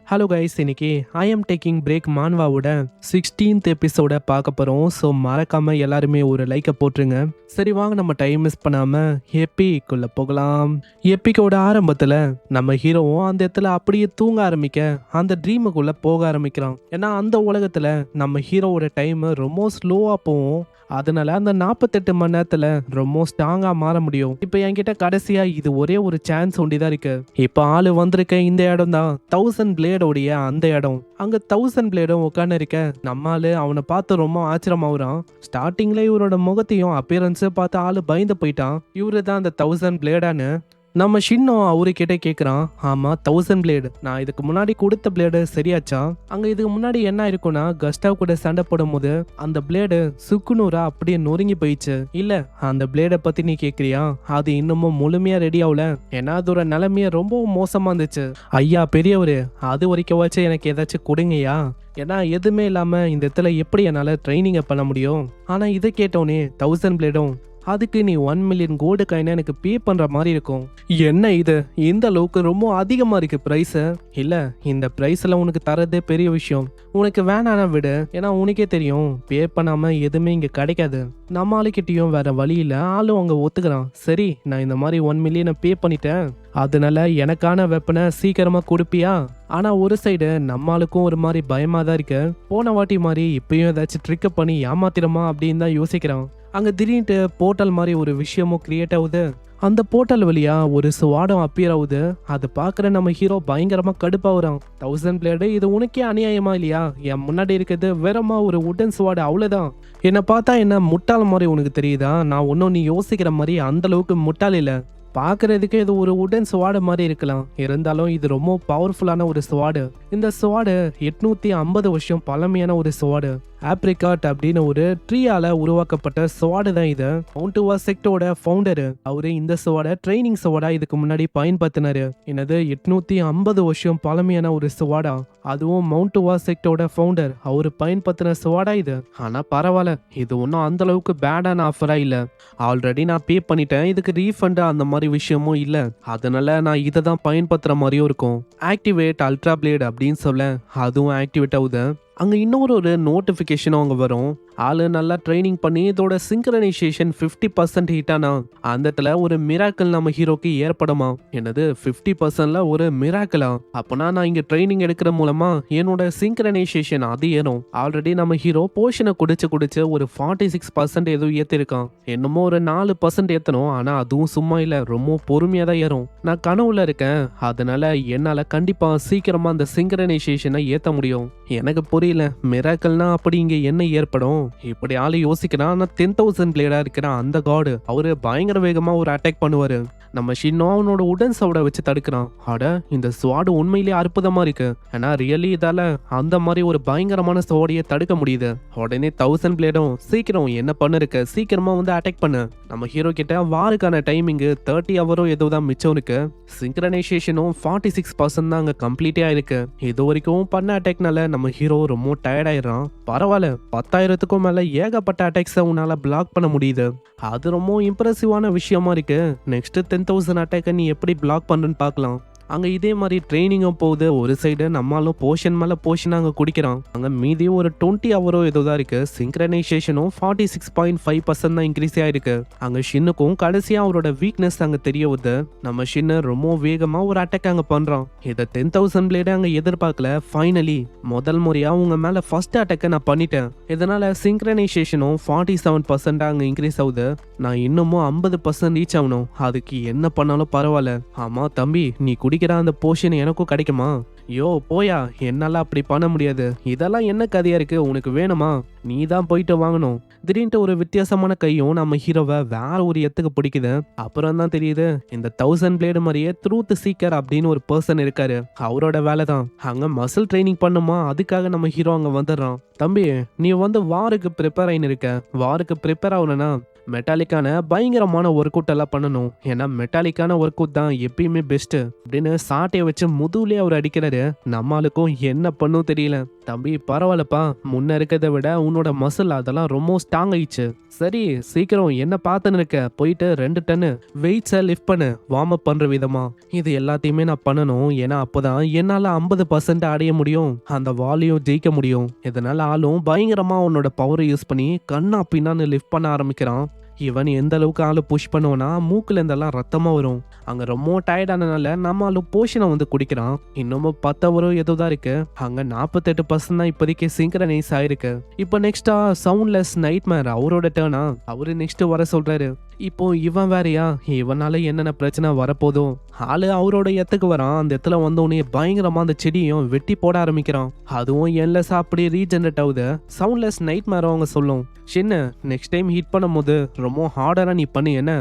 Hello guys, இன்னைக்கு I am taking break மான்வாவோட 16th episode பார்க்க போகிறோம். ஸோ மறக்காமல் எல்லாருமே ஒரு லைக்கை போட்டுருங்க. சரி வாங்க, நம்ம டைம் மிஸ் பண்ணாமல் எப்பிக்குள்ளே போகலாம். எப்பிக்கோட ஆரம்பத்தில் நம்ம ஹீரோவும் அந்த இடத்துல அப்படியே தூங்க ஆரம்பிக்க அந்த ட்ரீமுக்குள்ளே போக ஆரம்பிக்கிறான். ஏன்னா அந்த உலகத்தில் நம்ம ஹீரோவோட டைமு ரொம்ப ஸ்லோவாக போகும். அதனால அந்த 48 மணி நேரத்தில் ரொம்ப ஸ்ட்ராங்காக மாற முடியும். இப்போ என்கிட்ட கடைசியாக இது ஒரே ஒரு சான்ஸ் ஒண்டிதான் இருக்கு. இப்போ ஆள் வந்திருக்க இந்த இடம் தான் 1000 பிளேடோடைய அந்த இடம். அங்கே 1000 பிளேடும் உட்காந்து இருக்க நம்மால் அவனை பார்த்து ரொம்ப ஆச்சரியமாகறான். ஸ்டார்டிங்கில் இவரோட முகத்தையும் அப்பியரன்ஸை பார்த்து ஆள் பயந்து போயிட்டான். இவரு தான் அந்த 1000 பிளேடான்னு நம்ம ஷின்னோ அவருக்கிட்ட கேட்குறான். ஆமாம், 1000 பிளேடு, நான் இதுக்கு முன்னாடி கொடுத்த பிளேடு சரியாச்சா? அங்கே இதுக்கு முன்னாடி என்ன இருக்குன்னா, கஸ்டாவ் கூட சண்டை போடும் போது அந்த பிளேடு சுக்குநூறா அப்படியே நொறுங்கி போயிடுச்சு. இல்லை, அந்த பிளேடை பற்றி நீ கேட்குறியா? அது இன்னமும் முழுமையாக ரெடி ஆகல. ஏன்னா அதோட நிலைமையை ரொம்ப மோசமாக இருந்துச்சு. ஐயா பெரியவர், அது வரைக்கும் வச்சு எனக்கு ஏதாச்சும் கொடுங்கய்யா. ஏன்னா எதுவுமே இல்லாமல் இந்த இடத்துல எப்படி என்னால் ட்ரைனிங்கை பண்ண முடியும்? ஆனால் இதை கேட்டோன்னே 1000 பிளேடும் அதுக்கு நீ 1 மில்லியன் கோல்டு காயினை எனக்கு பே பண்ணுற மாதிரி இருக்கும். என்ன இது இந்த அளவுக்கு ரொம்ப அதிகமாக இருக்குது ப்ரைஸு? இல்லை, இந்த ப்ரைஸில் உனக்கு தரதே பெரிய விஷயம். உனக்கு வேணானா விடு. ஏன்னா உனக்கே தெரியும் பே பண்ணாமல் எதுவுமே இங்கே கிடைக்காது. நம்ம ஆளுக்கிட்டையும் வேற வழி இல்லை. ஆளும் அங்கே ஒத்துக்கிறான். சரி, நான் இந்த மாதிரி 1 மில்லியனை பே பண்ணிட்டேன், அதனால எனக்கான வெப்பனை சீக்கிரமாக கொடுப்பியா? ஆனால் ஒரு சைடு நம்மளுக்கும் ஒரு மாதிரி பயமாக தான் இருக்கு. போன வாட்டி மாதிரி இப்பயும் ஏதாச்சும் ட்ரிக்கை பண்ணி ஏமாத்திரமா அப்படின்னு தான் யோசிக்கிறான். அங்கே திடீர்னு போர்ட்டல் மாதிரி ஒரு விஷயமும் கிரியேட் ஆகுது. அந்த போர்ட்டல் வழியா ஒரு ஸ்வாடம் அப்பியர் ஆகுது. அதை பார்க்குற நம்ம ஹீரோ பயங்கரமாக கடுப்பாகிறான். 1000 பிளேடு, இது உனக்கே அநியாயமா இல்லையா? என் முன்னாடி இருக்கிறது வெறுமா ஒரு உடன் ஸ்வாடு, அவ்வளோதான். என்னை பார்த்தா என்ன முட்டாள் மாதிரி உனக்கு தெரியுதா? நான் ஒன்றும் நீ யோசிக்கிற மாதிரி அந்த அளவுக்கு முட்டாள் இல்லை. பார்க்கறதுக்கு இது ஒரு உடன் ஸ்வாடு மாதிரி இருக்கலாம், இருந்தாலும் இது ரொம்ப பவர்ஃபுல்லான ஒரு ஸ்வாடு. இந்த ஸ்வாடு 850 வருஷம் பழமையான ஒரு ஸ்வாடு. ஆப்ரிகாட் அப்படின்னு ஒரு ட்ரீயால உருவாக்கப்பட்ட ஸ்வாடு தான் இது. மவுண்ட் வா செக்டோட ஃபவுண்டரு அவரு இந்த ஸ்வாடை ட்ரைனிங் ஸ்வாடா இதுக்கு முன்னாடி பயன்படுத்தினாரு. என்னது 850 வருஷம் பழமையான ஒரு ஸ்வாடா? அதுவும் மவுண்ட் வா செக்டோட ஃபவுண்டர் அவரு பயன்படுத்தின ஸ்வாடா இது? ஆனா பரவாயில்ல, இது ஒன்றும் அந்த அளவுக்கு பேடான ஆஃபரா இல்லை. ஆல்ரெடி நான் பே பண்ணிட்டேன், இதுக்கு ரீஃபண்ட் அந்த மாதிரி விஷயமும் இல்லை. அதனால நான் இதை தான் பயன்படுத்துற மாதிரியும் இருக்கும். ஆக்டிவேட் அல்ட்ரா பிளேட் அப்படின்னு சொல்ல அதுவும் ஆக்டிவேட் ஆகுது. அங்கே இன்னொரு நோட்டிஃபிகேஷனும் அங்கே வரும். ஆள் நல்லா ட்ரைனிங் பண்ணி இதோட சிங்க்ரனைசேஷன் 50% ஹிட்டானா அந்த இடத்துல ஒரு மிராக்கிள் நம்ம ஹீரோக்கு ஏற்படுமா? என்னது 50%ல ஒரு மிராக்கிளா? அப்போனா நான் இங்கே ட்ரைனிங் எடுக்கிற மூலமா என்னோட சிங்க்ரனைசேஷன் அது ஏறும். ஆல்ரெடி நம்ம ஹீரோ போஷனை குடிச்சு ஒரு 46% எதுவும் ஏற்றிருக்கான். என்னமோ ஒரு 4% ஏற்றணும். ஆனால் அதுவும் சும்மா இல்லை, ரொம்ப பொறுமையாக தான் ஏறும். நான் கனவுல இருக்கேன், அதனால என்னால் கண்டிப்பாக சீக்கிரமாக அந்த சிங்க்ரனைசேஷனை ஏற்ற முடியும். எனக்கு புரியல, மிராக்கிள்னா அப்படி இங்கே என்ன ஏற்படும்? இப்படி ஆளு யோசிக்கிறான். ஆனால் 10,000 பிளேடா இருக்கிற அந்த காடு அவரு பயங்கர வேகமா ஒரு அட்டாக் பண்ணுவாரு. நம்ம ஷின்னோ அவனோட உடன் சவுடை வச்சு தடுக்கிறான். அட, இந்த ஸ்வாடு உண்மையிலேயே அற்புதமா இருக்கு. ஏன்னா ரியலி இதால அந்த மாதிரி ஒரு பயங்கரமான ஸ்வாடையை தடுக்க முடியுது. உடனே 1000 பிளேடும் சீக்கிரம் என்ன பண்ண இருக்க, சீக்கிரமா வந்து அட்டாக் பண்ணு. நம்ம ஹீரோ கிட்ட வாருக்கான டைமிங்கு 30 ஹவரும் ஏதோ தான் மிச்சம் இருக்கு. சிங்க்ரனைசேஷனும் 46% தான் அங்கே கம்ப்ளீட்டே ஆயிருக்கு. இது வரைக்கும் பண்ண அட்டாக்னால நம்ம ஹீரோ ரொம்ப டயர்ட் ஆயிடுறான். பரவாயில்ல, 10,000க்கும் மேல ஏகப்பட்ட அட்டாக்ஸை உன்னால பிளாக் பண்ண முடியுது. அது ரொம்ப இம்ப்ரெசிவான விஷயமா இருக்கு. நெக்ஸ்ட் 10,000 அட்டாக்கை நீ எப்படி பிளாக் பண்ணுன்னு பார்க்கலாம். அங்கே இதே மாதிரி ட்ரைனிங்கும் போகுது. ஒரு சைடு நம்மளும் போர்ஷன் மேலே போர்ஷன் அங்கே குடிக்கிறான். அங்கே மீதி ஒரு 20 ஹவரோ ஏதோ தான் இருக்கு. சிங்க்ரனைசேஷனும் 46.5% தான் இன்க்ரீஸ் ஆயிருக்கு. அங்கே ஷின்னுக்கும் கடைசியாக அவரோட வீக்னஸ் அங்கே தெரிய வருது. நம்ம ஷின்னு ரொம்ப வேகமாக ஒரு அட்டாக் அங்கே பண்ணுறான். இதை 10,000 பிளேடு அங்கே எதிர்பார்க்கல. ஃபைனலி முதல் முறையாக உங்க மேலே ஃபர்ஸ்ட் அட்டாக்கை நான் பண்ணிட்டேன். இதனால சிங்க்ரனைசேஷனும் 47% அங்கே இன்க்ரீஸ் ஆகுது. நான் இன்னமும் 50% ரீச் ஆகணும். அதுக்கு என்ன பண்ணாலும் பரவாயில்ல. ஆமா தம்பி, நீ குடிக்கிற அந்த போர்ஷன் எனக்கும் கிடைக்குமா? யோ போயா, என்னால அப்படி பண்ண முடியாது. இதெல்லாம் என்ன கதையா இருக்கு? உனக்கு வேணுமா? நீ தான் போயிட்டு வாங்கணும். திடீர்னு ஒரு வித்தியாசமான கையும் நம்ம ஹீரோவை வேற ஒரு இடத்துக்கு பிடிக்குது. அப்புறம் தான் தெரியுது இந்த 1000 பிளேடு மாதிரியே ட்ரூத் சீக்கர் அப்படின்னு ஒரு பர்சன் இருக்காரு. அவரோட வேலை தான் அங்க மசில் ட்ரைனிங் பண்ணுமா, அதுக்காக நம்ம ஹீரோ அங்க வந்துடுறான். தம்பி, நீ வந்து வாருக்கு ப்ரிப்பேர் ஆயின்னு இருக்க. வாருக்கு ப்ரிப்பேர் ஆகணும்னா மெட்டாலிக்கான பயங்கரமான ஒர்க் அவுட் எல்லாம் பண்ணணும். ஏன்னா மெட்டாலிக்கான ஒர்க் அவுட் தான் எப்பயுமே பெஸ்ட் அப்படின்னு சாட்டையை வச்சு முதுகுலேயே அவர் அடிக்கிறாரு. நம்மளுக்கும் என்ன பண்ணும் தெரியல. தம்பி பரவாயில்லப்பா, முன்ன இருக்கிறத விட உன்னோட மசில் அதெல்லாம் ரொம்ப ஸ்ட்ராங் ஆயிடுச்சு. சரி சீக்கிரம் என்ன பார்த்துன்னு இருக்க, போயிட்டு 2 டன்னு வெயிட்ஸை லிஃப்ட் பண்ணு, வார்ம் அப் பண்ற விதமா. இது எல்லாத்தையுமே நான் பண்ணணும், ஏன்னா அப்போதான் என்னால 50% அடைய முடியும், அந்த வாலையும் ஜெயிக்க முடியும். இதனால ஆளும் பயங்கரமா உன்னோட பவரை யூஸ் பண்ணி கண்ணா பின்னான்னு லிஃப்ட் பண்ண ஆரம்பிக்கிறான். இவன் எந்த அளவுக்கு ஆளு புஷ் பண்ணுவானா மூக்குல இருந்தெல்லாம் ரத்தமா வரும். அங்க ரொம்ப டயர்டானனால நம்ம ஆளு போஷனை வந்து குடிக்கிறான். இன்னமும் 10 வரும் ஏதோ தான் இருக்கு. அங்க 48% தான் இப்போதைக்கு சிங்க்ரனைஸ் ஆயிருக்கு. இப்போ நெக்ஸ்டா சவுண்ட்லெஸ் நைட்மேர் அவரோட டேர்னா, அவரு நெக்ஸ்ட் வர சொல்றாரு. இப்போ இவன் வேறையா, இவனால என்னென்ன பிரச்சனை வரப்போதும். ஆளு அவரோட இடத்துக்கு வரான். அந்த இடத்துல வந்தோடனே பயங்கரமா அந்த செடியும் வெட்டி போட ஆரம்பிக்கிறான். அதுவும் என்லெஸ் அப்படி ரீஜெனரேட் ஆகுது. சவுண்ட்லெஸ் நைட்மேர் அவங்க சொல்லும், சின்ன நெக்ஸ்ட் டைம் ஹிட் பண்ணும் போது ரொம்ப ஹார்டரா நீ பண்ணு. என்ன,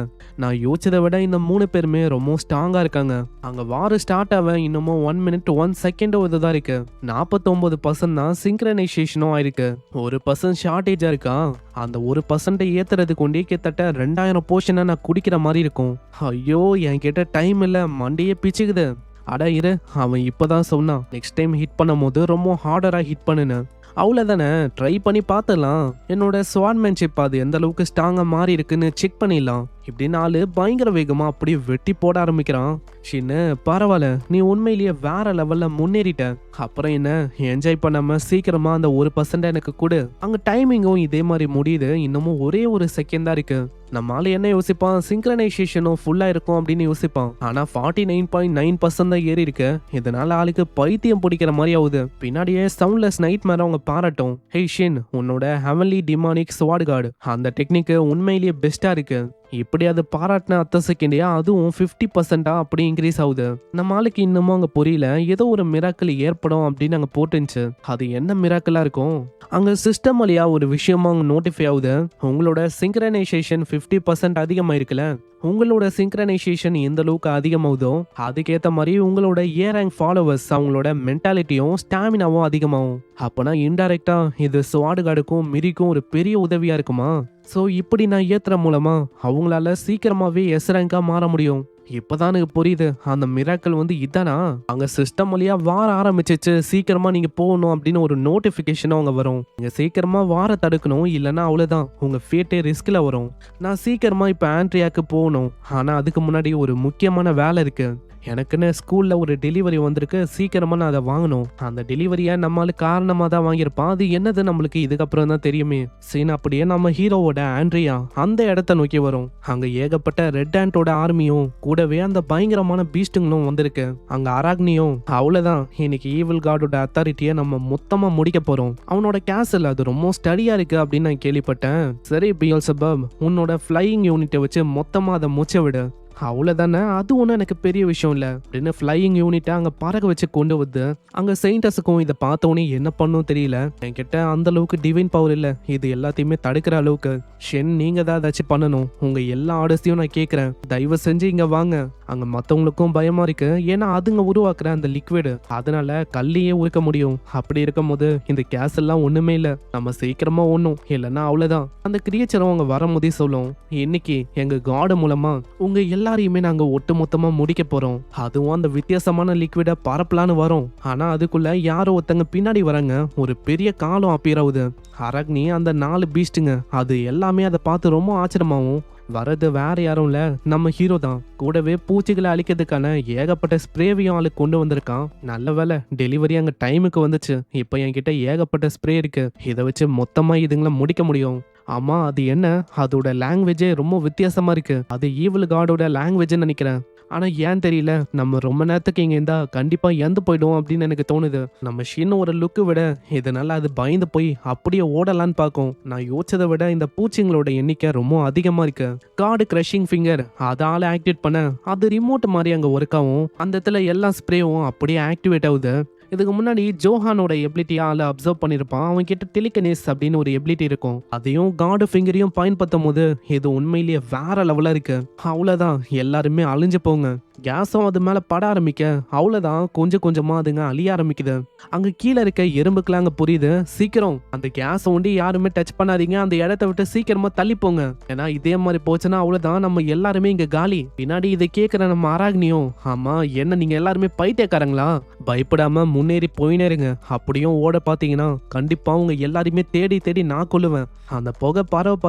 நான் யோசிச்சதை விட இந்த 3 பேருமே ரொம்ப ஸ்ட்ராங்கா இருக்காங்க. அங்க வார் ஸ்டார்ட் ஆக இன்னமும் 1 minute 1 second இதுதான் இருக்கு. 49% தான் சிங்க்ரனைசேஷனும் ஆயிருக்கு. 1% ஷார்டேஜா இருக்கா. அந்த 1% ஏத்துறது கொண்டே கிட்டத்தட்ட 2000 போர்ஷனை நான் குடிக்கிற மாதிரி இருக்கும். ஐயோ என்கிட்ட டைம் இல்ல, மண்டையே பிச்சுக்குது. அட இரு, அவன் இப்பதான் சொன்னான் நெக்ஸ்ட் டைம் ஹிட் பண்ணும் போது ரொம்ப ஹார்டரா ஹிட் பண்ணுன்னு. அவ்வளோதானே, ட்ரை பண்ணி பார்த்துடலாம். என்னோட ஸ்வாட்மேன்ஷிப் அது எந்த அளவுக்கு ஸ்ட்ராங்காக மாறி இருக்குன்னு செக் பண்ணிடலாம். இப்படின்னு ஆளு பயங்கர வேகமாக அப்படியே வெட்டி போட ஆரம்பிக்கிறான். சின்ன பரவாயில்ல, நீ உண்மையிலேயே வேற லெவலில் முன்னேறிட்ட. அப்புறம் என்ன, என்ஜாய் பண்ணாம சீக்கிரமா அந்த 1% எனக்கு கொடு. அங்கே டைமிங்கும் இதே மாதிரி முடியுது. இன்னமும் ஒரே ஒரு செகண்ட் தான் இருக்கு. நம்ம ஆளு என்ன யோசிப்பான், சிங்க்ரனைசேஷனும் ஃபுல்லாக இருக்கும் அப்படின்னு யோசிப்பான். ஆனால் 49.9% தான் ஏறி இருக்கு. இதனால ஆளுக்கு பைத்தியம் பிடிக்கிற மாதிரி ஆகுது. பின்னாடியே சவுண்ட்லெஸ் நைட் மேலே அவங்க பாராட்டும். ஹே ஷின், உன்னோட ஹெவன்லி டிமானிக் ஸ்வாட் கார்டு அந்த டெக்னிக்கு உண்மையிலேயே பெஸ்டா இருக்கு. இப்படி அது பாராட்டின அத்த செகண்டியா அதுவும் 50% அப்படி இன்க்ரீஸ் ஆகுது. நம்ம ஆளுக்கு இன்னமும் அங்கே புரியல, ஏதோ ஒரு மிராக்கிள் ஏற்படும் அப்படின்னு அங்கே போட்டுருந்துச்சு. அது என்ன மிராக்கிளா இருக்கும். அங்கே சிஸ்டம் வழியா ஒரு விஷயமா அங்கே நோட்டிஃபை ஆகுது. உங்களோட சிங்க்ரனைசேஷன் 50% அதிகமாயிருக்குல்ல. உங்களோட சிங்க்ரனைசேஷன் எந்த அளவுக்கு அதிகமாகுதோ அதுக்கேற்ற மாதிரி உங்களோட ஏ ரேங்க் ஃபாலோவர்ஸ் அவங்களோட மென்டாலிட்டியும் ஸ்டாமினாவும் அதிகமாகும். அப்போனா இன்டைரக்டா இது ஸ்வாட் கார்டுக்கும் மிரிக்கும் ஒரு பெரிய உதவியா இருக்குமா. ஸோ இப்படி நான் ஏத்துற மூலமா அவங்களால சீக்கிரமாவே எஸ் ரேங்கா மாற முடியும். இப்பதான் எனக்கு புரியுது, அந்த மிராக்கள் வந்து இதானா. அங்க சிஸ்டம் வழியா வார ஆரம்பிச்சிச்சு, சீக்கிரமா நீங்க போகணும் அப்படின்னு ஒரு நோட்டிபிகேஷன் அவங்க வரும். நீங்க சீக்கிரமா வார தடுக்கணும், இல்லைன்னா அவ்வளவுதான் உங்க ஃபேட்டே ரிஸ்க்ல வரும். நான் சீக்கிரமா இப்ப ஆண்ட்ரியாக்கு போகணும், ஆனா அதுக்கு முன்னாடி ஒரு முக்கியமான வேலை இருக்கு. எனக்குன்னு ஸ்கூல்ல ஒரு டெலிவரி வந்திருக்கு, சீக்கிரமா நான் அதை வாங்கணும். அந்த டெலிவரியை நம்மளுக்கு காரணமா தான் வாங்கியிருப்பான். அது என்னது நம்மளுக்கு இதுக்கப்புறம் தான் தெரியுமே. சீன் அப்படியே நம்ம ஹீரோவோட ஆண்ட்ரியா அந்த இடத்த நோக்கி வரும். அங்க ஏகப்பட்ட ரெட் ஆண்டோட ஆர்மியும் கூடவே அந்த பயங்கரமான பீஸ்டுங்களும் வந்திருக்கு. அங்க அராக்னியும். அவ்வளவுதான், இன்னைக்கு ஈவில் கார்டோட அத்தாரிட்டியை நம்ம மொத்தமா முடிக்க போறோம். அவனோட கேசல் அது ரொம்ப ஸ்டடியா இருக்கு அப்படின்னு நான் கேள்விப்பட்டேன். சரி பியல்செபப், உன்னோட ஃபிளையிங் யூனிட்டை வச்சு மொத்தமா அதை முச்ச விடு. அவ்வளோதானே, அது ஒன்றும் எனக்கு பெரிய விஷயம் இல்லை அப்படின்னு ஃப்ளையிங் யூனிட்டை அங்கே பறக்க வச்சு கொண்டு வந்து அங்கே செயின்டஸுக்கும் இதை பார்த்தோன்னே என்ன பண்ணும் தெரியல. என்கிட்ட அந்த அளவுக்கு டிவைன் பவர் இல்லை இது எல்லாத்தையுமே தடுக்கிற அளவுக்கு. ஷென், நீங்கள் தான் ஏதாச்சும் பண்ணணும். உங்கள் எல்லா ஆர்டர்ஸையும் நான் கேட்குறேன், தயவு செஞ்சு இங்கே வாங்க. அங்கே மற்றவங்களுக்கும் பயமா இருக்கு, ஏன்னா அதுங்க உருவாக்குற அந்த லிக்விடு அதனால கல்லையே உருக்க முடியும். அப்படி இருக்கும் போது இந்த கேஸ் எல்லாம் ஒன்றுமே இல்லை, நம்ம சீக்கிரமா ஒன்றும் இல்லைன்னா அவ்வளோதான். அந்த கிரியேச்சரும் அவங்க வரும்போதே சொல்லும், இன்னைக்கு எங்கள் காடு மூலமா உங்கள் எல்லாரையுமே நாங்க ஒட்டுமொத்தமா முடிக்க போறோம். அதுவும் அந்த வித்தியாசமான லிக்விட பரப்பலான்னு வரும். ஆனா அதுக்குள்ள யாரோ ஒருத்தங்க பின்னாடி வராங்க. ஒரு பெரிய காலம் அப்பியர் ஆகுது. அரக்னி அந்த 4 பீஸ்டுங்க அது எல்லாமே அதை பார்த்து ரொம்ப ஆச்சரியமாவும். வரது வேற யாரும் இல்ல, நம்ம ஹீரோ தான். கூடவே பூச்சிகளை அழிக்கிறதுக்கான ஏகப்பட்ட ஸ்ப்ரேவையும் ஆளு கொண்டு வந்திருக்கான். நல்ல வேலை டெலிவரி அங்க டைமுக்கு வந்துச்சு. இப்போ என்கிட்ட ஏகப்பட்ட ஸ்ப்ரே இருக்கு, இதை வச்சு மொத்தமா இதுங்களை முடிக்க முடியும். ஆமா, அது என்ன, அதோட லாங்குவேஜே ரொம்ப வித்தியாசமா இருக்கு. அது ஈவில் கார்டோட லாங்குவேஜ்னு நினைக்கிறேன். ஆனா ஏன் தெரியல, நம்ம ரொம்ப நேரத்துக்கு இங்க இருந்தா கண்டிப்பா இறந்து போயிடும் அப்படின்னு எனக்கு தோணுது. நம்ம ஷின் ஒரு லுக்கு விட இதனால அது பயந்து போய் அப்படியே ஓடலான்னு பார்க்கும். நான் யோசிச்சதை விட இந்த பூச்சிங்களோட எண்ணிக்கை ரொம்ப அதிகமா இருக்கு. கார்டு கிரஷிங் ஃபிங்கர் அதால ஆக்டிவேட் பண்ண அது ரிமோட் மாதிரி அங்க ஒர்க் ஆகும். அந்த இடத்துல எல்லா ஸ்ப்ரேவும் அப்படியே ஆக்டிவேட் ஆகுது. இதுக்கு முன்னாடி ஜோஹானோட எபிலிட்டியா ஆள அப்சர்வ் பண்ணிருப்பான். அவன் கிட்ட டெலிகனேஸ் அப்படின்னு ஒரு எபிலிட்டி இருக்கும். அதையும் கார்டு ஃபிங்கரையும் பயன்படுத்தும் போது இது உண்மையிலேயே வேற லெவலா இருக்கு. அவ்வளவுதான், எல்லாருமே அழிஞ்சு போங்க. கேஸும் அது மேல பட ஆரம்பிக்க அவ்வளவுதான் கொஞ்சம் கொஞ்சமா அதுங்க அழிய ஆரம்பிக்குது. அங்க கீழே இருக்க எறும்புக்கெல்லாம் அங்க புரியுது, சீக்கிரம் அந்த கேஸை ஒண்டி யாருமே டச் பண்ணாதீங்க, அந்த இடத்த விட்டு சீக்கிரமா தள்ளி போங்க. ஏன்னா இதே மாதிரி போச்சுன்னா அவ்வளவுதான், நம்ம எல்லாருமே இங்க காலி. பின்னாடி இதை கேட்கிற நம்ம அராக்னியும், ஆமா என்ன நீங்க எல்லாருமே பைத்தியக்காரங்களா, பயப்படாம முன்னேறி போயினே இருங்க, அப்படியும் ஓட பாத்தீங்கன்னா கண்டிப்பா உங்க எல்லாருமே தேடி தேடி நான் கொல்லுவேன். அந்த புகை பரவ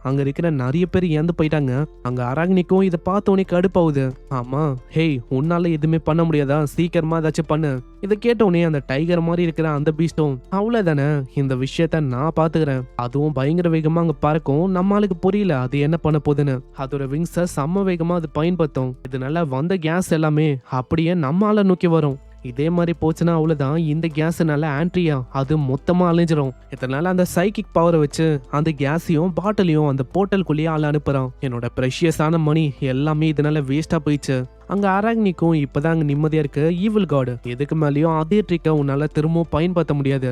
அங்க இருக்கிற நிறைய பேர் இறந்து போயிட்டாங்க. அங்க அராக்னிக்கும் இதை பார்த்தோன்னே கடுப்பாவுது. ஆமா ஹேய், உன்னால எதுவுமே பண்ண முடியாதா, சீக்கிரமா ஏதாச்சும் பண்ணு. இதை கேட்டோடனே அந்த டைகர் மாதிரி இருக்கிற அந்த பீஸ்டும், அவ்வளவுதானே இந்த விஷயத்த நான் பாத்துக்கிறேன், அதுவும் பயங்கர வேகமா அங்க பறக்கும். நம்மளுக்கு புரியல அது என்ன பண்ண போகுதுன்னு. அதோட விங்ஸ செம்ம வேகமா அது பயன்படுத்தும். இதனால வந்த கேஸ் எல்லாமே அப்படியே நம்மால நோக்கி வரும். இதே மாதிரி போச்சுன்னா அவ்வளவுதான், இந்த கேஸ்னால ஆண்ட்ரியா அது மொத்தமா அழிஞ்சிரும். இதனால அந்த சைக்கிக் பவரை வச்சு அந்த கேஸையும் பாட்டிலையும் அந்த போர்ட்டலுக்குள்ளேயே ஆள் அனுப்புறான். என்னோட ப்ரெஷியஸான மணி எல்லாமே இதனால வேஸ்டா போயிடுச்சு. அங்க அராக்னிக்கும் இப்பதான் அங்க நிம்மதியா இருக்கு. ஈவில் காட், எதுக்கு மேலேயும் அதே ட்ரிக்கை உன்னால திரும்பவும் பயன்படுத்த முடியாது.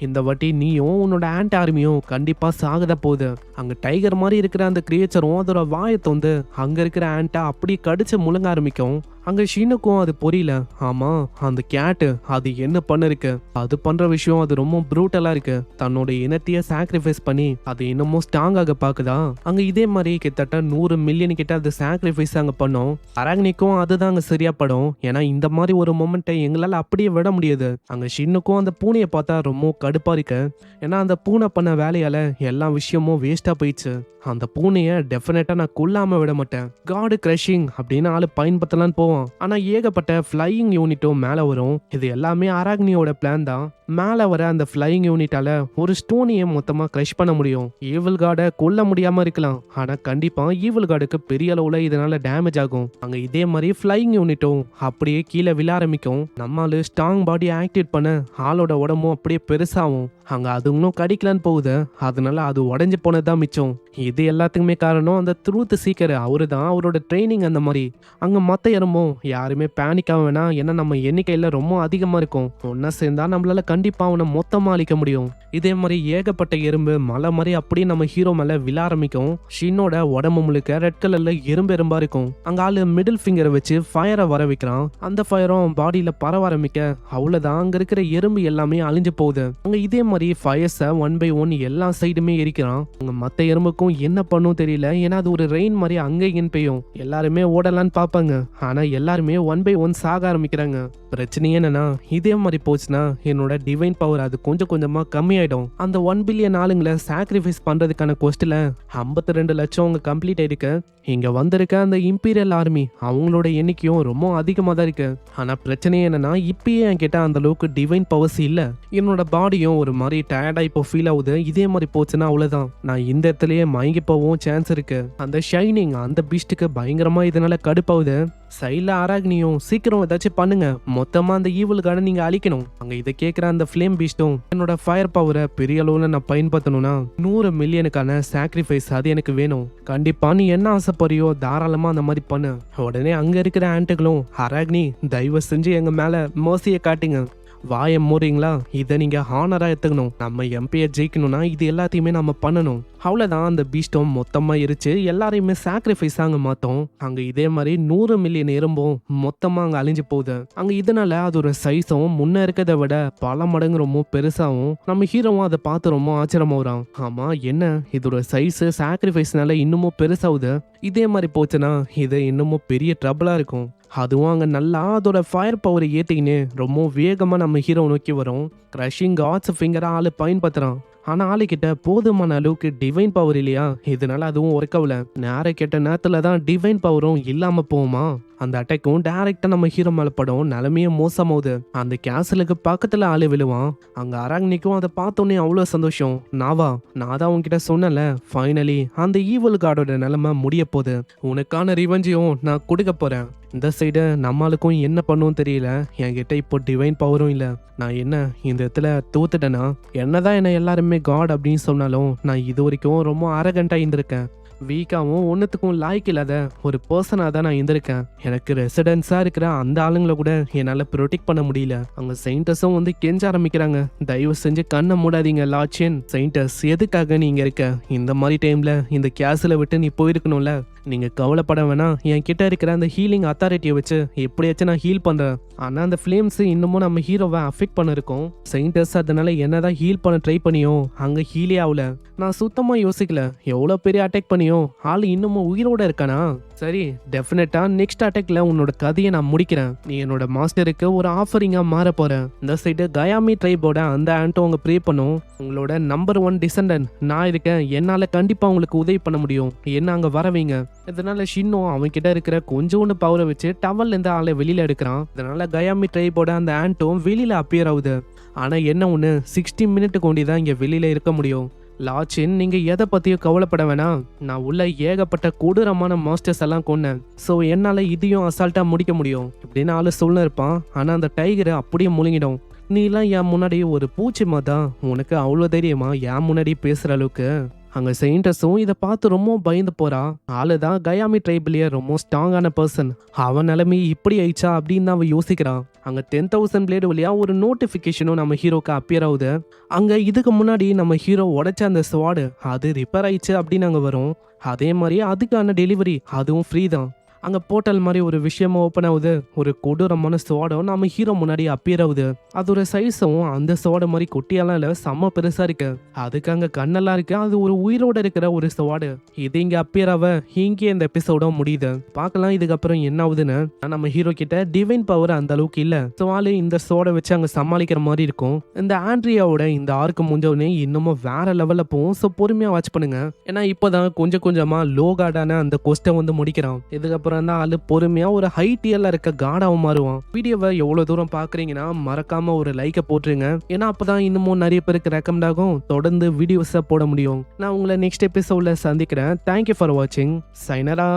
இந்த வாட்டி நீயும் உன்னோட ஆன்ட் ஆர்மியும் கண்டிப்பா சாகத போகுது. அங்க டைகர் மாதிரி இருக்கிற அந்த கிரியேச்சரும் அதோட வாயத்தை வந்து அங்க இருக்கிற ஆன்ட்டா அப்படியே கடிச்சு முழுங்க ஆரம்பிக்கும். அங்க ஷீனுக்கும் அது புரியல. ஆமா அந்த கேட்டு அது என்ன பண்ணிருக்கு, அது பண்ற விஷயம் அது ரொம்ப ப்ரூட்டலா இருக்கு. தன்னோட இனத்தையே சாக்ரிஃபைஸ் பண்ணி அது இன்னமும் ஸ்ட்ராங் ஆக பாக்குதா. அங்க இதே மாதிரி கிட்டத்தட்ட 100 மில்லியன் கிட்ட அது சாக்ரிஃபைஸ் அங்க பண்ணும். அராக்னிக்கும் அதுதான் அங்க சரியா படும். ஏன்னா இந்த மாதிரி ஒரு மொமெண்ட்டை எங்களால அப்படியே விட முடியாது. அங்க ஷின்னுக்கும் அந்த பூனையை பார்த்தா ரொம்ப கடுப்பா இருக்கு. ஏன்னா அந்த பூனை பண்ண வேலையால எல்லா விஷயமும் வேஸ்டா போயிடுச்சு. அந்த பூனையை டெஃபினட்டா நான் கொல்லாம விட மாட்டேன். காடு கிரஷிங் அப்படின்னு ஆளு பயன்படுத்தலான்னு போவோம். ஆனா ஏகப்பட்ட ஃபிளையிங் யூனிட்டும் மேல வரும். இது எல்லாமே அராக்னியோட பிளான் தான். மேல வர அந்த ஃபிளையிங் யூனிட்டால ஒரு ஸ்டோனியை மொத்தமா கிரஷ் பண்ண முடியும். ஈவில் கார்டை கொல்ல முடியாம இருக்கலாம், ஆனா கண்டிப்பா ஈவில் கார்டுக்கு பெரிய அளவுல இதனால டேமேஜ் ஆகும். அங்க இதே மாதிரி ஃபிளையிங் யூனிட்டும் அப்படியே கீழே விழ ஆரம்பிக்கும். நம்மளால ஸ்ட்ராங் பாடி ஆக்டிவேட் பண்ண ஆளோட உடம்பும் அப்படியே பெருசாகும். அங்க அது இன்னும் கடிக்கலான்னு போகுது. அதனால அது உடஞ்சு போனதுதான் மிச்சம். இது எல்லாத்துக்குமே காரணம் அந்த ட்ரூத் சீக்கர். அவரு தான், அவரோட ட்ரைனிங் அந்த மாதிரி. அங்க மத்த எறும்பும் யாருமே பேனிக் ஆக வேணாம், ஏன்னா நம்ம எண்ணிக்கையில ரொம்ப அதிகமா இருக்கும். ஒன்னா சேர்ந்தா நம்மளால கண்டிப்பா அவனை மொத்தமா அழிக்க முடியும். இதே மாதிரி ஏகப்பட்ட எறும்பு மலை மாதிரி அப்படியே நம்ம ஹீரோ மேல விழ ஆரம்பிக்கும். ஷின்னோட உடம்பு முழுக்க ரெட் கலர்ல எறும்பு எறும்பா இருக்கும். அங்க ஆளு மிடில் ஃபிங்கரை வச்சு ஃபயரை வர வைக்கிறான். அந்த ஃபயரும் பாடியில பரவ ஆரம்பிக்க அவ்வளவுதான், அங்க இருக்கிற எறும்பு எல்லாமே அழிஞ்சு போகுது. அங்க இதே மாதிரி ஃபயர்ஸை 1 by 1 எல்லா சைடுமே எரிக்கிறான். அங்க மத்த எறும்புக்கும் என்ன பண்ணும் தெரியல, ஏன்னா அது ஒரு ரெயின் மாதிரி அங்க இங்கன்னு பெய்யும். எல்லாருமே ஓடலான்னு பாப்பாங்க, ஆனா எல்லாருமே 1 by 1 சாக ஆரம்பிக்கிறாங்க. பிரச்சனை என்னன்னா இதே மாதிரி போச்சுன்னா என்னோட டிவைன் பவர் அது கொஞ்சம் கொஞ்சமா கம்மியாயிடும். அந்த 1 பில்லியன் ஆளுங்களை சாக்ரிஃபைஸ் பண்றதுக்கான கொஸ்ட்ல 52 லட்சம் அவங்க கம்ப்ளீட் ஆயிருக்கு. இங்க வந்திருக்க அந்த இம்பீரியல் ஆர்மி அவங்களோட எண்ணிக்கையும் ரொம்ப அதிகமா தான் இருக்கு. ஆனா பிரச்சனை என்னன்னா இப்பயே என்கிட்ட அந்த அளவுக்கு டிவைன் பவர்ஸ் இல்ல. என்னோட பாடியும் ஒரு மாதிரி டயர்டா இப்போ ஃபீல் ஆகுது. இதே மாதிரி போச்சுன்னா அவ்வளவுதான், நான் இந்த இடத்துலயே மயங்கி போகவும் சான்ஸ் இருக்கு. அந்த ஷைனிங் அந்த பீஸ்டுக்கு பயங்கரமா இதனால கடுப்பாகுது. சைட்ல அராக்னியும், சீக்கிரம் ஏதாச்சும் பண்ணுங்க, மொத்தமா அந்த ஈவில் கார்டை நீங்க அழிக்கணும். அங்க இதை கேட்கிற அந்த ஃபிளேம் பீஸ்டும், என்னோட ஃபயர் பவரை பெரிய அளவுல நான் பயன்படுத்தணும்னா 100 மில்லியனுக்கான சாக்ரிஃபைஸ் அது எனக்கு வேணும். கண்டிப்பா நீ என்ன ஆசைப்படுறியோ தாராளமா அந்த மாதிரி பண்ணு. உடனே அங்க இருக்கிற ஆண்ட்டுகளும், அராக்னி தயவு செஞ்சு எங்க மேல மர்சியை காட்டுங்க, வாய மூறீங்களா, இதை நீங்க ஹானரா எடுத்துக்கணும். நம்ம எம்பியை ஜெயிக்கணும்னா இது எல்லாத்தையுமே நம்ம பண்ணணும். அவ்வளவுதான், அந்த பீஸ்டும் மொத்தமா எரிச்சு எல்லாரையுமே சாக்ரிஃபைஸ் அங்க மாத்தோம். அங்க இதே மாதிரி 100 மில்லியன் எறும்பும் மொத்தமா அங்க அழிஞ்சு போகுது. அங்க இதனால அதோட சைஸும் முன்ன இருக்கிறத விட பல மடங்கு ரொம்ப பெருசாவும் நம்ம ஹீரோவும் அதை பார்த்து ரொம்ப ஆச்சரியமாகறான். ஆமா என்ன இதோட சைஸ் சாக்ரிஃபைஸ்னால இன்னமும் பெருசாகுது. இதே மாதிரி போச்சுன்னா இது இன்னமும் பெரிய ட்ரபிளா இருக்கும். அதுவும் அங்கே நல்லா அதோட ஃபயர் பவரை ஏற்றிக்கின்னு ரொம்ப வேகமாக நம்ம ஹீரோ நோக்கி வரும். கிரஷிங் காட்ஸ் ஃபிங்கரை ஆள் பயன்படுத்துகிறான். ஆனால் ஆளுக்கிட்ட போதுமான அளவுக்கு டிவைன் பவர் இல்லையா, இதனால அதுவும் ஒர்க்கவுல. நேர கேட்ட நேரத்தில் தான் டிவைன் பவரும் இல்லாமல் போகுமா. அந்த அட்டாக்கும் டைரக்டா நம்ம ஹீரோ மேல படும். நிலைமையே மோசமாகுது. அந்த கேசலுக்கு பக்கத்துல ஆளு விழுவான். அங்க அராக்னிக்கும் அதை பார்த்தோன்னே அவ்வளவு சந்தோஷம். நான் தான் உன்கிட்ட சொன்னல, ஃபைனலி அந்த ஈவில் கார்டோட நிலைமை முடிய போகுது, உனக்கான ரிவெஞ்சையும் நான் கொடுக்க போறேன். இந்த சைடு நம்மளுக்கும் என்ன பண்ணும் தெரியல. என்கிட்ட இப்போ டிவைன் பவரும் இல்லை. நான் என்ன இந்த இடத்துல தோத்துட்டேன்னா, என்னதான் என்ன எல்லாருமே காட் அப்படின்னு சொன்னாலும் நான் இது வரைக்கும் ரொம்ப அரகண்டா இருந்திருக்கேன். வீக்காகவும் ஒன்றுத்துக்கும் லாய்க்கு இல்லாத ஒரு பர்சனாக தான் நான் இருந்திருக்கேன். எனக்கு ரெசிடென்ஸாக இருக்கிற அந்த ஆளுங்களை கூட என்னால் ப்ரொடெக்ட் பண்ண முடியல. அங்கே செயின்டர்ஸும் வந்து கெஞ்ச ஆரம்பிக்கிறாங்க, தயவு செஞ்சு கண்ணை மூடாதீங்க லாச்சியன். செயின்டர்ஸ் எதுக்காக நீங்க இருக்க, இந்த மாதிரி டைம்ல இந்த கேஸில் விட்டு நீ போயிருக்கணும்ல, நீங்க கவலைப்பட வேணாம், என் கிட்ட இருக்கிற அந்த ஹீலிங் அத்தாரிட்டியை வச்சு எப்படியாச்சும் நான் ஹீல் பண்றேன். ஆனா அந்த ஃபிளேம்ஸ் இன்னமும் நம்ம ஹீரோவை அஃபெக்ட் பண்ணிருக்கோம். சயின்டிஸ்ட் அதனால என்னதான் ஹீல் பண்ண ட்ரை பண்ணியும் அங்க ஹீலே ஆகல. நான் சுத்தமா யோசிக்கல, எவ்வளவு பெரிய அட்டாக் பண்ணியும் ஆள் இன்னமும் உயிரோட இருக்கானா. சரி, டெஃபினட்டா நெக்ஸ்ட் அட்டாக்ல உன்னோட கதையை நான் முடிக்கிறேன். நீ என்னோட மாஸ்டருக்கு ஒரு ஆஃபரிங்கா மாற போற. இந்த சைடு கயாமி ட்ரைபோட அந்த ஆண்டோ அவங்க ப்ரே பண்ணும். உங்களோட நம்பர் 1 டிசெண்டன்ட் நான் இருக்கேன், என்னால கண்டிப்பா உங்களுக்கு உதவி பண்ண முடியும், என்ன அங்க வரவீங்க. இதனால ஷின்னோ அவன் கிட்ட இருக்கிற கொஞ்சோண்டு பவரை வச்சு டவல்ல இருந்து ஆளை வெளியில எடுக்கிறான். இதனால கயாமி ட்ரைபோட அந்த ஆண்டோ வெளியில அப்பியர் ஆகுது. ஆனா என்ன ஒண்ணு, 60 மினிட்டுக்கு ஒண்டி தான் இங்க வெளியில இருக்க முடியும். லாச்சின், நீங்க எதை பத்தியும் கவலைப்பட வேணாம். நான் உள்ள ஏகப்பட்ட கொடூரமான மாஸ்டர்ஸ் எல்லாம் கொன்னேன். ஸோ என்னால இதையும் அசால்ட்டா முடிக்க முடியும் இப்படின்னு ஆளு சொல்ல இருப்பான். ஆனா அந்த டைகர் அப்படியே முழுங்கிடும். நீலாம் என் முன்னாடி ஒரு பூச்சி மாதான், உனக்கு அவ்வளோ தைரியமா என் முன்னாடி பேசுற அளவுக்கு. அங்க செயின்டஸும் இதை பார்த்து ரொம்ப பயந்து போறா. ஆளுதான் கயாமி ட்ரைபிலேயே ரொம்ப ஸ்ட்ராங்கான பர்சன், அவன் நிலைமை இப்படி ஆயிடுச்சா அப்படின்னு தான் அவன் யோசிக்கிறான். அங்க 10,000 பிளேடு வழியா ஒரு நோட்டிபிகேஷனும் நம்ம ஹீரோக்கு அப்பியர் ஆகுது. அங்க இதுக்கு முன்னாடி நம்ம ஹீரோ உடைச்ச அந்த ஸ்வாடு அது ரிப்பேர் ஆயிடுச்சு அப்படின்னு அங்க வரும். அதே மாதிரி அதுக்கான டெலிவரி அதுவும் ஃப்ரீ தான். அங்க போர்ட்டல் மாதிரி ஒரு விஷயமா ஓப்பன் ஆகுது. ஒரு கொடூரமான சோடம் நம்ம ஹீரோ முன்னாடி அப்பியர் ஆகுது. அதோட சைஸும் அந்த சோட மாதிரி குட்டியெல்லாம் இல்ல, செம்ம பெருசா இருக்கு. அதுக்கு அங்க கண்ணெல்லாம் இருக்கு. அது ஒரு உயிரோட இருக்கிற ஒரு சோடு. இது இங்க அப்பியர் ஆக இங்கே இந்த எபிசோட முடியுது. பார்க்கலாம் இதுக்கப்புறம் என்ன ஆகுதுன்னு. நம்ம ஹீரோ கிட்ட டிவைன் பவர் அந்த அளவுக்கு இல்ல. ஸோ ஆளு இந்த சோட வச்சு அங்க சமாளிக்கிற மாதிரி இருக்கும். இந்த ஆண்ட்ரியாவோட இந்த ஆர்க்கு முடிஞ்சவனே இன்னமும் வேற லெவல்ல போகும். ஸோ பொறுமையா வாட்ச் பண்ணுங்க. ஏன்னா இப்போதான் கொஞ்சம் கொஞ்சமா லோ கார்டான அந்த கொஸ்டை வந்து முடிக்கிறான். இதுக்கப்புறம் தான் ஆளு பொறுமையா ஒரு ஹை டியர்ல இருக்க காடாவும் மாறுவான். வீடியோவை எவ்வளவு தூரம் பாக்குறீங்கன்னா மறக்காம ஒரு லைக்கை போட்டுருங்க. ஏன்னா அப்பதான் இன்னமும் நிறைய பேருக்கு ரெக்கமெண்ட் ஆகும், தொடர்ந்து வீடியோஸை போட முடியும். நான் உங்களை நெக்ஸ்ட் எபிசோட்ல சந்திக்கிறேன். தேங்க்யூ ஃபார் வாட்சிங். சைனரா.